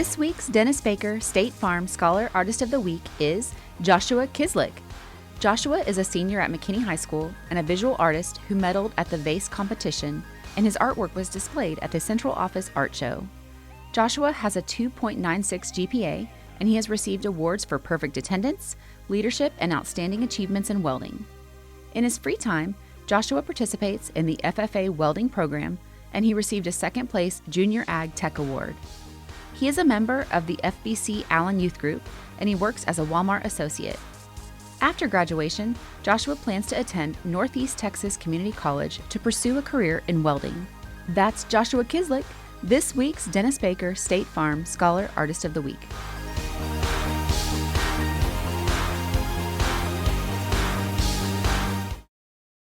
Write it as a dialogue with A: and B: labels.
A: This week's Dennis Baker State Farm Scholar Artist of the Week is Joshua Kizlyk. Joshua is a senior at McKinney High School and a visual artist who medaled at the VASE competition, and his artwork was displayed at the Central Office Art Show. Joshua has a 2.96 GPA, and he has received awards for perfect attendance, leadership, and outstanding achievements in welding. In his free time, Joshua participates in the FFA Welding Program, and he received a second-place Junior Ag Tech Award. He is a member of the FBC Allen Youth Group, and he works as a Walmart associate. After graduation, Joshua plans to attend Northeast Texas Community College to pursue a career in welding. That's Joshua Kizlyk, this week's Dennis Baker State Farm Scholar Artist of the Week.